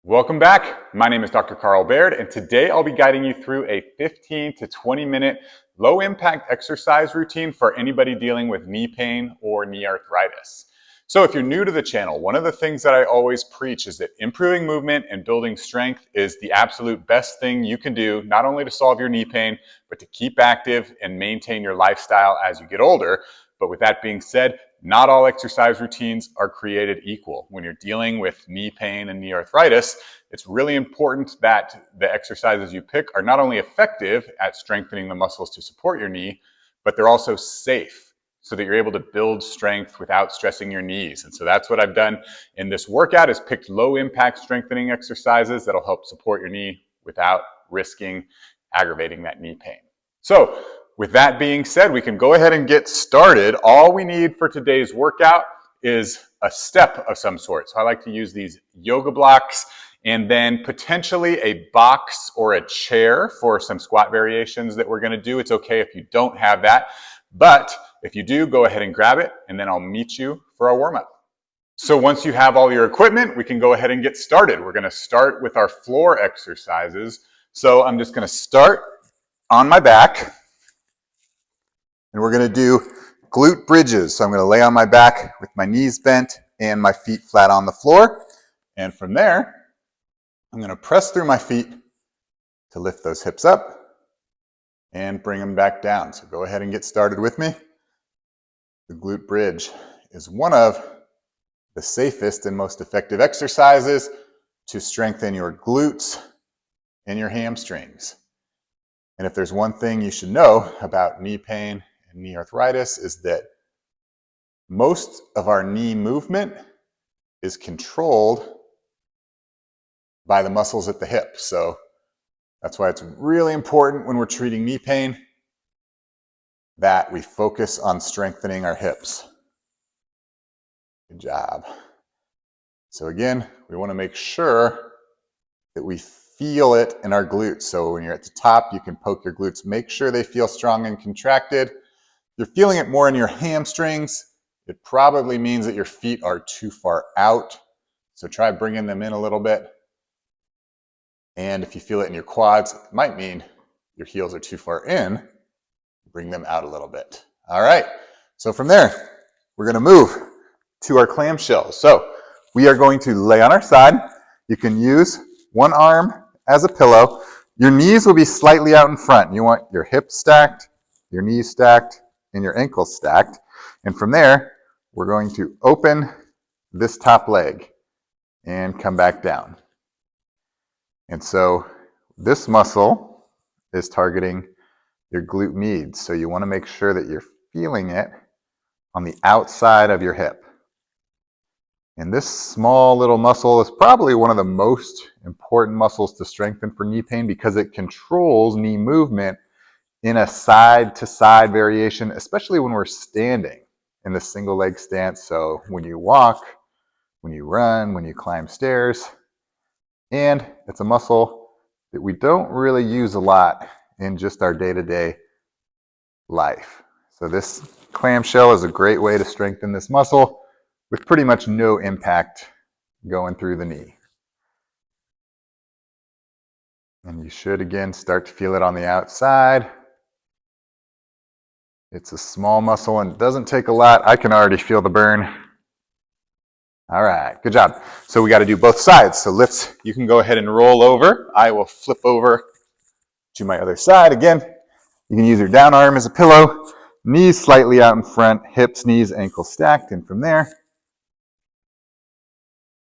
Welcome back. My name is Dr. Carl Baird, and today I'll be guiding you through a 15 to 20 minute low impact exercise routine for anybody dealing with knee pain or knee arthritis. So if you're new to the channel, one of the things that I always preach is that improving movement and building strength is the absolute best thing you can do, not only to solve your knee pain, but to keep active and maintain your lifestyle as you get older. But with that being said, not all exercise routines are created equal. When you're dealing with knee pain and knee arthritis, it's really important that the exercises you pick are not only effective at strengthening the muscles to support your knee, but they're also safe so that you're able to build strength without stressing your knees. And so that's what I've done in this workout, is picked low impact strengthening exercises that'll help support your knee without risking aggravating that knee pain. So with that being said, we can go ahead and get started. All we need for today's workout is a step of some sort. So I like to use these yoga blocks and then potentially a box or a chair for some squat variations that we're going to do. It's okay if you don't have that, but if you do, go ahead and grab it, and then I'll meet you for our warm-up. So once you have all your equipment, we can go ahead and get started. We're going to start with our floor exercises. So I'm just going to start on my back. And we're going to do glute bridges. So I'm going to lay on my back with my knees bent and my feet flat on the floor. And from there, I'm going to press through my feet to lift those hips up and bring them back down. So go ahead and get started with me. The glute bridge is one of the safest and most effective exercises to strengthen your glutes and your hamstrings. And if there's one thing you should know about knee pain and knee arthritis, is that most of our knee movement is controlled by the muscles at the hip. So that's why it's really important when we're treating knee pain that we focus on strengthening our hips. Good job. So again, we want to make sure that we feel it in our glutes. So when you're at the top, you can poke your glutes. Make sure they feel strong and contracted. If you're feeling it more in your hamstrings, it probably means that your feet are too far out. So try bringing them in a little bit. And if you feel it in your quads, it might mean your heels are too far in. Bring them out a little bit. All right. So from there, we're going to move to our clamshells. So we are going to lay on our side. You can use one arm as a pillow. Your knees will be slightly out in front. You want your hips stacked, your knees stacked, and your ankles stacked. And from there, we're going to open this top leg and come back down. And so this muscle is targeting your glute med. So you want to make sure that you're feeling it on the outside of your hip. And this small little muscle is probably one of the most important muscles to strengthen for knee pain because it controls knee movement in a side-to-side variation, especially when we're standing in the single leg stance. So when you walk, when you run, when you climb stairs, and it's a muscle that we don't really use a lot in just our day-to-day life. So this clamshell is a great way to strengthen this muscle with pretty much no impact going through the knee. And you should, again, start to feel it on the outside. It's a small muscle and it doesn't take a lot. I can already feel the burn. All right, good job. So we got to do both sides. So you can go ahead and roll over. I will flip over to my other side. Again, you can use your down arm as a pillow, knees slightly out in front, hips, knees, ankles stacked. And from there,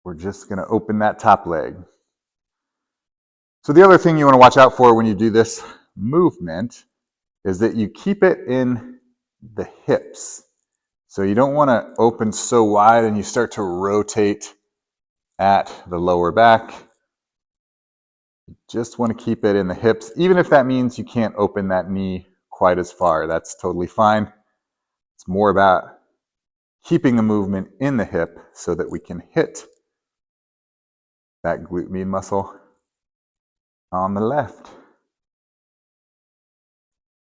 we're just going to open that top leg. So the other thing you want to watch out for when you do this movement is that you keep it in the hips. So you don't want to open so wide and you start to rotate at the lower back. You just want to keep it in the hips, even if that means you can't open that knee quite as far. That's totally fine. It's more about keeping the movement in the hip so that we can hit that glute med muscle on the left.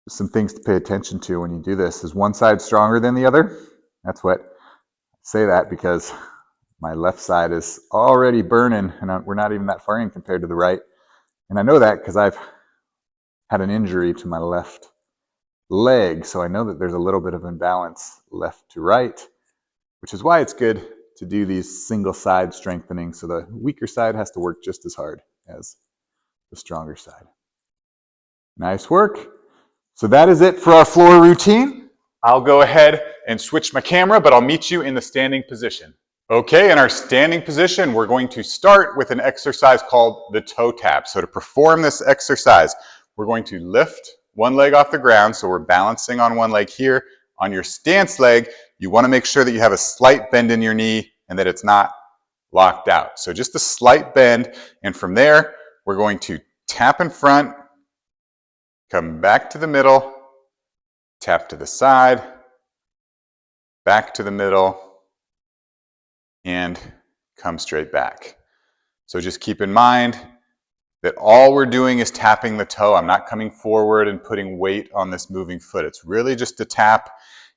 Some things to pay attention to when you do this. Is one side stronger than the other? That's what I say that because my left side is already burning, and we're not even that far in compared to the right. And I know that because I've had an injury to my left leg, so I know that there's a little bit of imbalance left to right, which is why it's good to do these single side strengthening, so the weaker side has to work just as hard as the stronger side. Nice work. So that is it for our floor routine. I'll go ahead and switch my camera, but I'll meet you in the standing position. Okay, in our standing position, we're going to start with an exercise called the toe tap. So to perform this exercise, we're going to lift one leg off the ground. So we're balancing on one leg here. On your stance leg, you want to make sure that you have a slight bend in your knee and that it's not locked out. So just a slight bend. And from there, we're going to tap in front, come back to the middle, tap to the side, back to the middle, and come straight back. So just keep in mind that all we're doing is tapping the toe. I'm not coming forward and putting weight on this moving foot. It's really just a tap.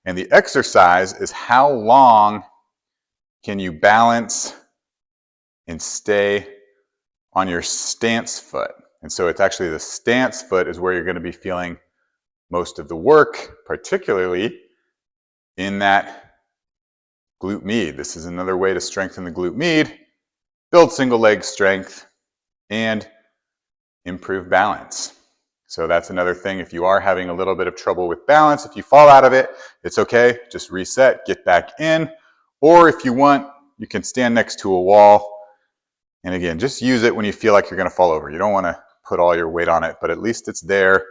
And the exercise is how long can you balance and stay on your stance foot. And so it's actually the stance foot is where you're going to be feeling most of the work, particularly in that glute med. This is another way to strengthen the glute med, build single leg strength, and improve balance. So that's another thing. If you are having a little bit of trouble with balance, if you fall out of it, it's okay. Just reset, get back in. Or if you want, you can stand next to a wall. And again, just use it when you feel like you're going to fall over. You don't want to put all your weight on it, but at least it's there.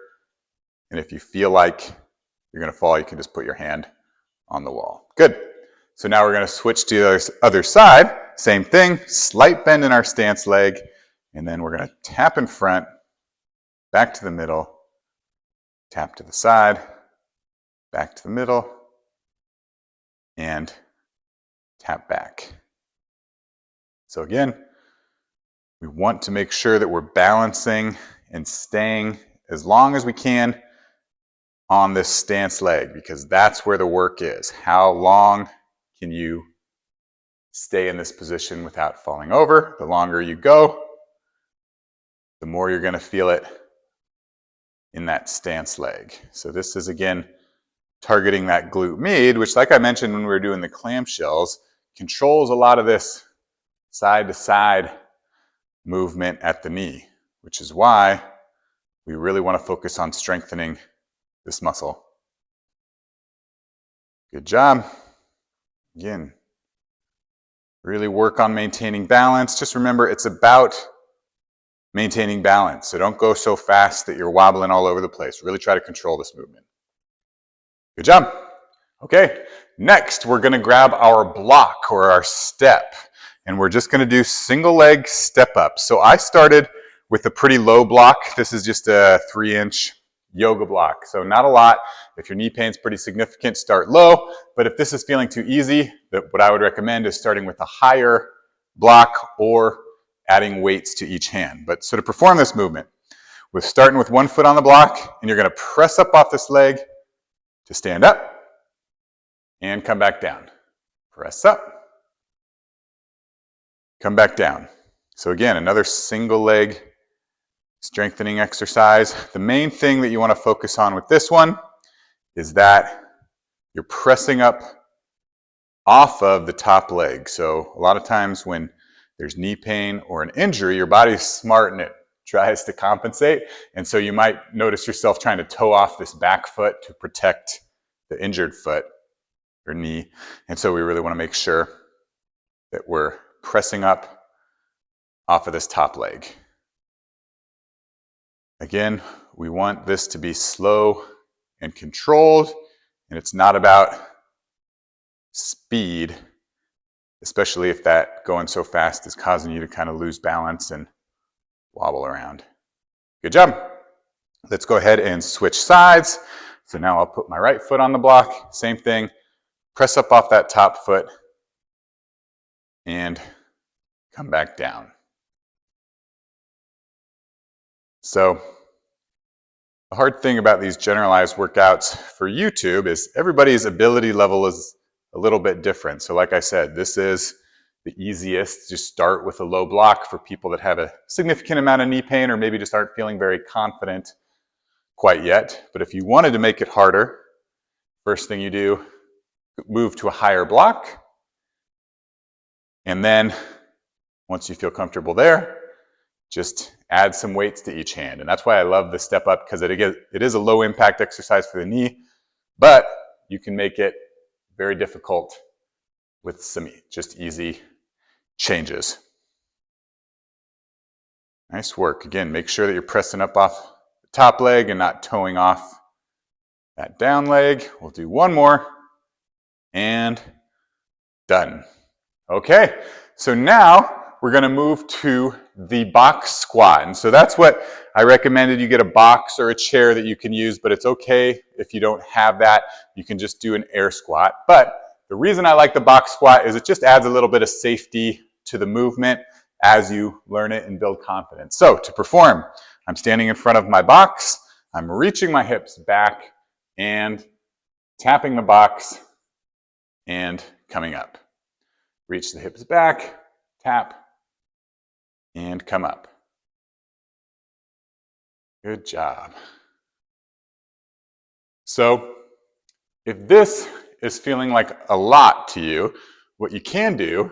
And if you feel like you're going to fall, you can just put your hand on the wall. Good. So now we're going to switch to the other side. Same thing, slight bend in our stance leg. And then we're going to tap in front, back to the middle, tap to the side, back to the middle, and tap back. So again, we want to make sure that we're balancing and staying as long as we can on this stance leg, because that's where the work is. How long can you stay in this position without falling over? The longer you go, the more you're going to feel it in that stance leg. So this is, again, targeting that glute med, which, like I mentioned when we were doing the clamshells, controls a lot of this side-to-side movement at the knee, which is why we really want to focus on strengthening this muscle. Good job. Again, really work on maintaining balance. Just remember, it's about maintaining balance. So don't go so fast that you're wobbling all over the place. Really try to control this movement. Good job. Okay, next we're going to grab our block or our step, and we're just going to do single leg step up. So I started with a pretty low block. This is just a 3-inch yoga block. So not a lot. If your knee pain's pretty significant, start low. But if this is feeling too easy, what I would recommend is starting with a higher block or adding weights to each hand. But so to perform this movement, we're starting with one foot on the block, and you're going to press up off this leg to stand up and come back down. Press up, come back down. So again, another single leg strengthening exercise. The main thing that you want to focus on with this one is that you're pressing up off of the top leg. So a lot of times when there's knee pain or an injury, your body's smart and it tries to compensate. And so you might notice yourself trying to toe off this back foot to protect the injured foot or knee. And so we really want to make sure that we're pressing up off of this top leg. Again, we want this to be slow and controlled, and it's not about speed, especially if that going so fast is causing you to kind of lose balance and wobble around. Good job. Let's go ahead and switch sides. So now I'll put my right foot on the block. Same thing. Press up off that top foot and come back down. So the hard thing about these generalized workouts for YouTube is everybody's ability level is a little bit different. So like I said, this is the easiest. Just start with a low block for people that have a significant amount of knee pain or maybe just aren't feeling very confident quite yet. But if you wanted to make it harder, first thing you do, move to a higher block. And then once you feel comfortable there, just add some weights to each hand. And that's why I love the step up, because it is a low impact exercise for the knee, but you can make it very difficult with some just easy changes. Nice work. Again, make sure that you're pressing up off the top leg and not toeing off that down leg. We'll do one more and done. Okay, so now we're going to move to the box squat. And so that's what I recommended. You get a box or a chair that you can use, but it's okay if you don't have that. You can just do an air squat. But the reason I like the box squat is it just adds a little bit of safety to the movement as you learn it and build confidence. So to perform, I'm standing in front of my box. I'm reaching my hips back and tapping the box and coming up. Reach the hips back, tap, and come up. Good job. So if this is feeling like a lot to you, what you can do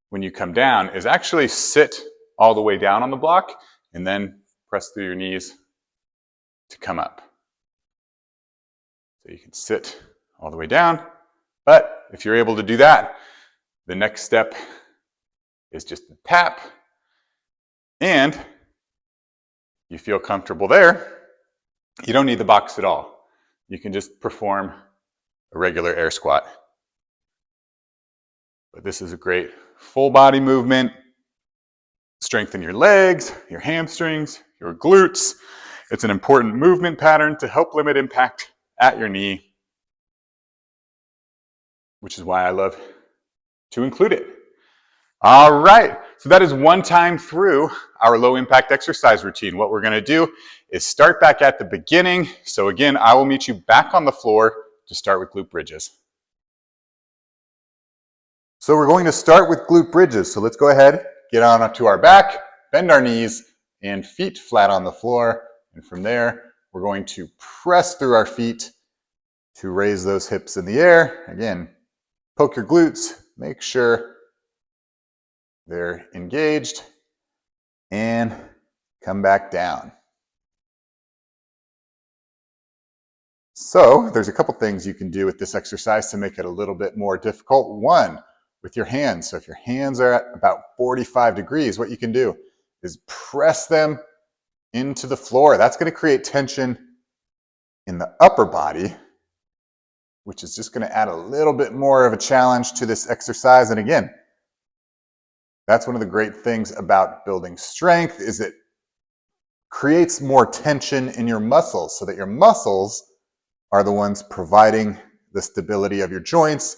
when you come down is actually sit all the way down on the block and then press through your knees to come up. So you can sit all the way down, but if you're able to do that, the next step is just to tap, and you feel comfortable there. You don't need the box at all. You can just perform a regular air squat. But this is a great full body movement. Strengthen your legs, your hamstrings, your glutes. It's an important movement pattern to help limit impact at your knee, which is why I love to include it. All right, so that is one time through our low impact exercise routine. What we're gonna do is start back at the beginning. So again, I will meet you back on the floor to start with glute bridges. So we're going to start with glute bridges. So let's go ahead, get on up to our back, bend our knees and feet flat on the floor. And from there, we're going to press through our feet to raise those hips in the air. Again, poke your glutes, make sure they're engaged, and come back down. So there's a couple things you can do with this exercise to make it a little bit more difficult. One, with your hands. So if your hands are at about 45 degrees, what you can do is press them into the floor. That's going to create tension in the upper body, which is just going to add a little bit more of a challenge to this exercise. And again, that's one of the great things about building strength, is it creates more tension in your muscles so that your muscles are the ones providing the stability of your joints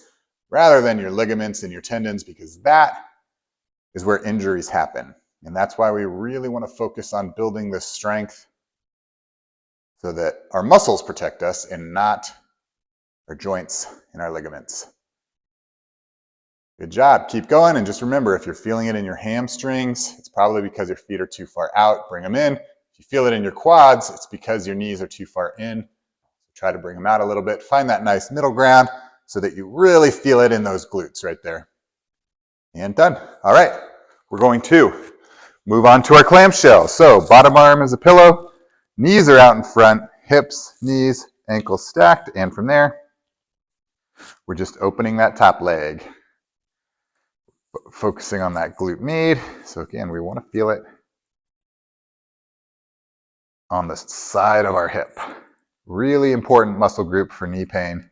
rather than your ligaments and your tendons, because that is where injuries happen. And that's why we really want to focus on building this strength so that our muscles protect us and not our joints and our ligaments. Good job. Keep going. And just remember, if you're feeling it in your hamstrings, it's probably because your feet are too far out. Bring them in. If you feel it in your quads, it's because your knees are too far in. Try to bring them out a little bit. Find that nice middle ground so that you really feel it in those glutes right there. And done. All right. We're going to move on to our clamshell. So bottom arm is a pillow. Knees are out in front. Hips, knees, ankles stacked. And from there, we're just opening that top leg. Focusing on that glute med. So again, we want to feel it on the side of our hip. Really important muscle group for knee pain.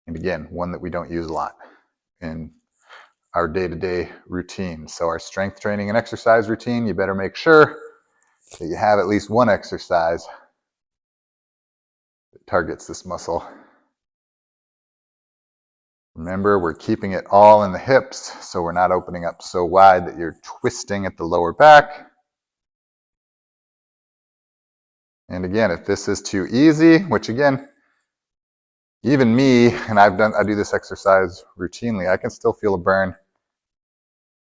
And again, one that we don't use a lot in our day-to-day routine. So our strength training and exercise routine, you better make sure that you have at least one exercise that targets this muscle. Remember, we're keeping it all in the hips, so we're not opening up so wide that you're twisting at the lower back. And again, if this is too easy, which again, even me, and I do this exercise routinely, I can still feel a burn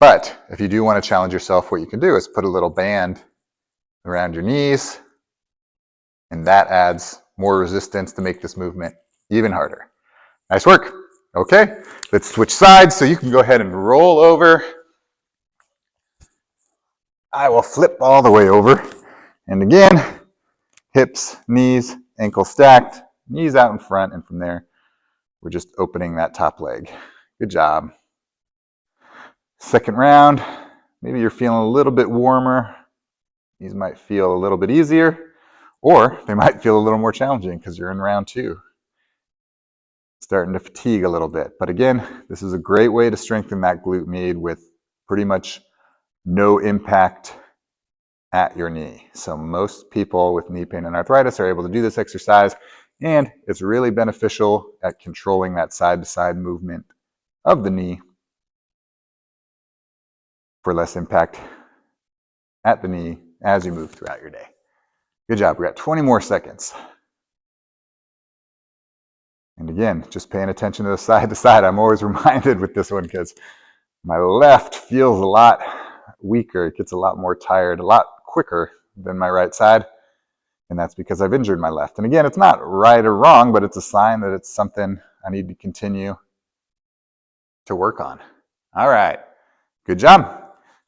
But if you do want to challenge yourself, what you can do is put a little band around your knees, and that adds more resistance to make this movement even harder. Nice work. Okay, let's switch sides so you can go ahead and roll over. I will flip all the way over. And again, hips, knees, ankles stacked, knees out in front, and from there, we're just opening that top leg. Good job. Second round, maybe you're feeling a little bit warmer. These might feel a little bit easier, or they might feel a little more challenging because you're in round 2. Starting to fatigue a little bit. But again, this is a great way to strengthen that glute med with pretty much no impact at your knee. So most people with knee pain and arthritis are able to do this exercise, and it's really beneficial at controlling that side-to-side movement of the knee for less impact at the knee as you move throughout your day. Good job. We got 20 more seconds. And again, just paying attention to the side to side. I'm always reminded with this one because my left feels a lot weaker. It gets a lot more tired, a lot quicker than my right side. And that's because I've injured my left. And again, it's not right or wrong, but it's a sign that it's something I need to continue to work on. All right. Good job.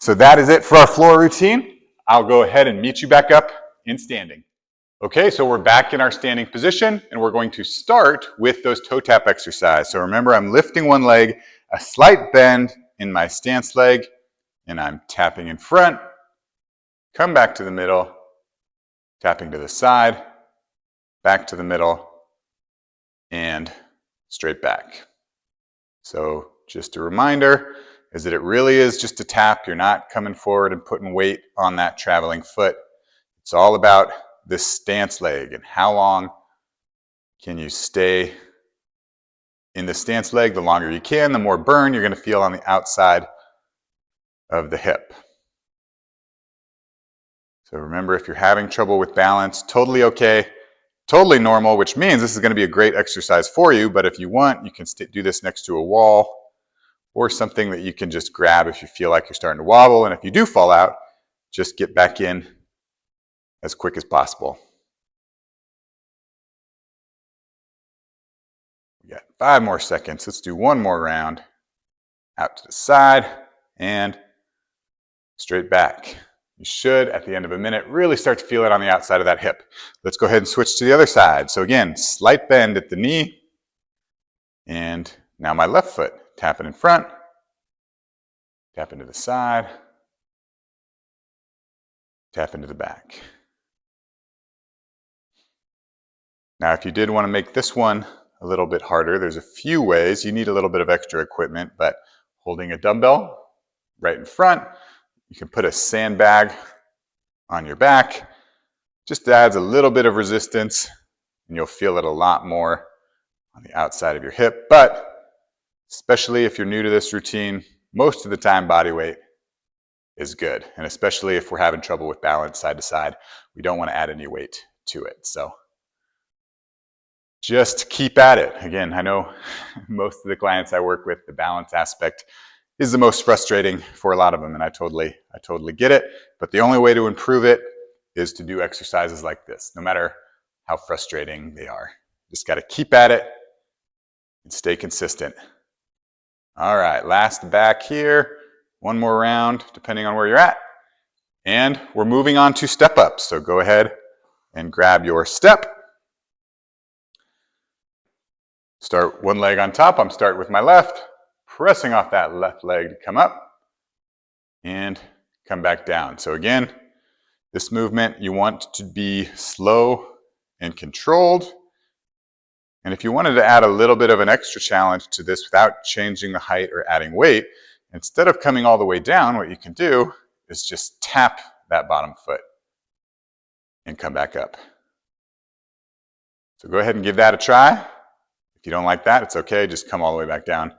So that is it for our floor routine. I'll go ahead and meet you back up in standing. Okay, so we're back in our standing position, and we're going to start with those toe tap exercise. So remember, I'm lifting one leg, a slight bend in my stance leg, and I'm tapping in front, come back to the middle, tapping to the side, back to the middle, and straight back. So just a reminder is that it really is just a tap. You're not coming forward and putting weight on that traveling foot. It's all about this stance leg and how long can you stay in the stance leg. The longer you can, the more burn you're going to feel on the outside of the hip. So remember, if you're having trouble with balance, totally okay, totally normal, which means this is going to be a great exercise for you. But if you want, you can do this next to a wall or something that you can just grab if you feel like you're starting to wobble. And if you do fall out, just get back in as quick as possible. We got 5 more seconds. Let's do one more round. Out to the side and straight back. You should, at the end of a minute, really start to feel it on the outside of that hip. Let's go ahead and switch to the other side. So again, slight bend at the knee. And now my left foot. Tapping in front. Tapping to the side. Tapping to the back. Now, if you did want to make this one a little bit harder, there's a few ways. You need a little bit of extra equipment, but holding a dumbbell right in front, you can put a sandbag on your back. Just adds a little bit of resistance, and you'll feel it a lot more on the outside of your hip. But especially if you're new to this routine, most of the time body weight is good. And especially if we're having trouble with balance side to side, we don't want to add any weight to it. So just keep at it. Again, I know most of the clients I work with, the balance aspect is the most frustrating for a lot of them, and I totally get it. But the only way to improve it is to do exercises like this, no matter how frustrating they are. Just got to keep at it and stay consistent. All right, last back here. One more round, depending on where you're at. And we're moving on to step ups. So go ahead and grab your step. Start one leg on top. I'm starting with my left, pressing off that left leg to come up and come back down. So again, this movement, you want to be slow and controlled. And if you wanted to add a little bit of an extra challenge to this without changing the height or adding weight, instead of coming all the way down, what you can do is just tap that bottom foot and come back up. So go ahead and give that a try. If you don't like that, it's okay. Just come all the way back down.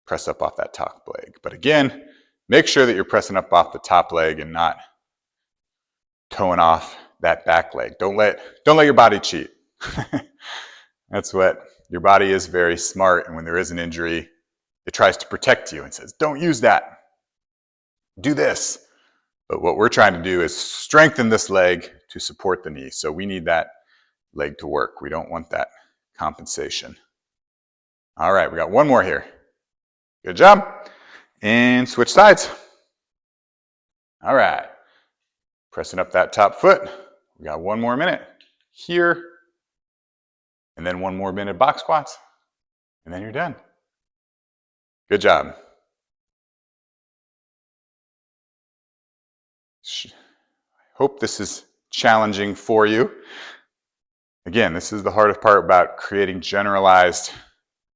Press up off that top leg. But again, make sure that you're pressing up off the top leg and not toeing off that back leg. Don't let your body cheat. That's what your body is, very smart. And when there is an injury, it tries to protect you and says, don't use that. do this. But what we're trying to do is strengthen this leg to support the knee. So we need that leg to work. We don't want that compensation. All right, we got one more here. Good job. And switch sides. All right. Pressing up that top foot. We got one more minute here. And then one more minute box squats. And then you're done. Good job. I hope this is challenging for you. Again, this is the hardest part about creating generalized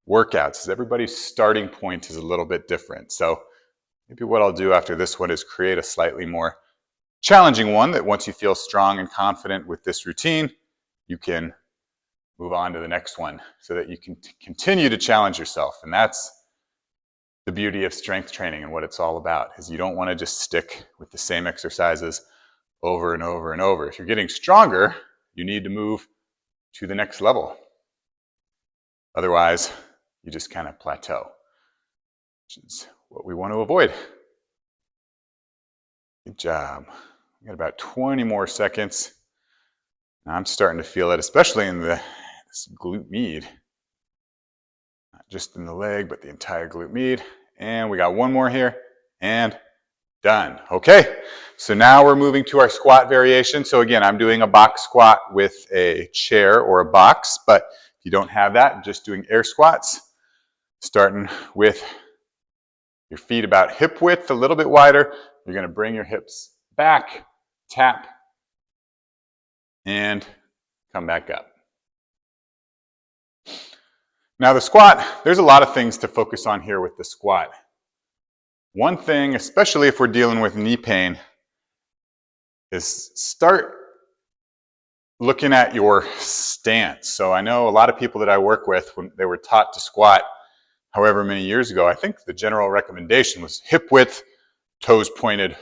workouts, is everybody's starting point is a little bit different. So maybe what I'll do after this one is create a slightly more challenging one that once you feel strong and confident with this routine, you can move on to the next one so that you can continue to challenge yourself. And that's the beauty of strength training and what it's all about, is you don't want to just stick with the same exercises over and over and over. If you're getting stronger, you need to move to the next level. Otherwise, you just kind of plateau, which is what we want to avoid. Good job. We got about 20 more seconds. Now I'm starting to feel it, especially in this glute med. Not just in the leg, but the entire glute med. And we got one more here, and done. Okay, so now we're moving to our squat variation. So again, I'm doing a box squat with a chair or a box, but if you don't have that, I'm just doing air squats, starting with your feet about hip width, a little bit wider. You're going to bring your hips back, tap, and come back up. Now the squat, there's a lot of things to focus on here with the squat. One thing, especially if we're dealing with knee pain, is start looking at your stance. So I know a lot of people that I work with, when they were taught to squat however many years ago, I think the general recommendation was hip width, toes pointed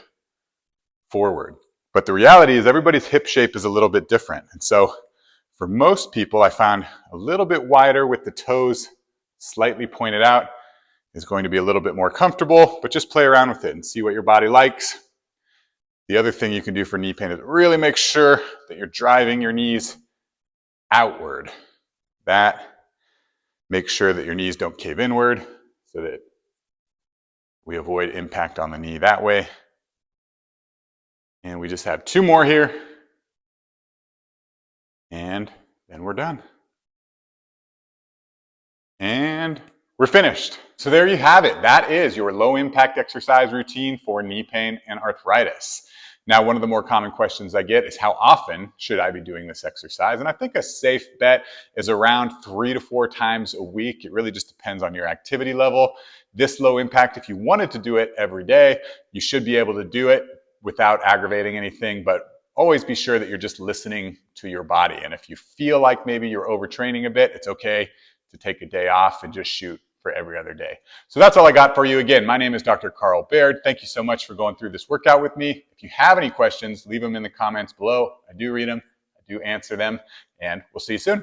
forward. But the reality is everybody's hip shape is a little bit different. And so for most people, I found a little bit wider with the toes slightly pointed out is going to be a little bit more comfortable, but just play around with it and see what your body likes. The other thing you can do for knee pain is really make sure that you're driving your knees outward. That makes sure that your knees don't cave inward so that we avoid impact on the knee that way. And we just have two more here. And then we're done. And we're finished. So there you have it. That is your low impact exercise routine for knee pain and arthritis. Now, one of the more common questions I get is how often should I be doing this exercise? And I think a safe bet is around 3 to 4 times a week. It really just depends on your activity level. This low impact, if you wanted to do it every day, you should be able to do it without aggravating anything, but always be sure that you're just listening to your body. And if you feel like maybe you're overtraining a bit, it's okay to take a day off and just shoot for every other day. So that's all I got for you. Again, my name is Dr. Carl Baird. Thank you so much for going through this workout with me. If you have any questions, leave them in the comments below. I do read them, I do answer them, and we'll see you soon.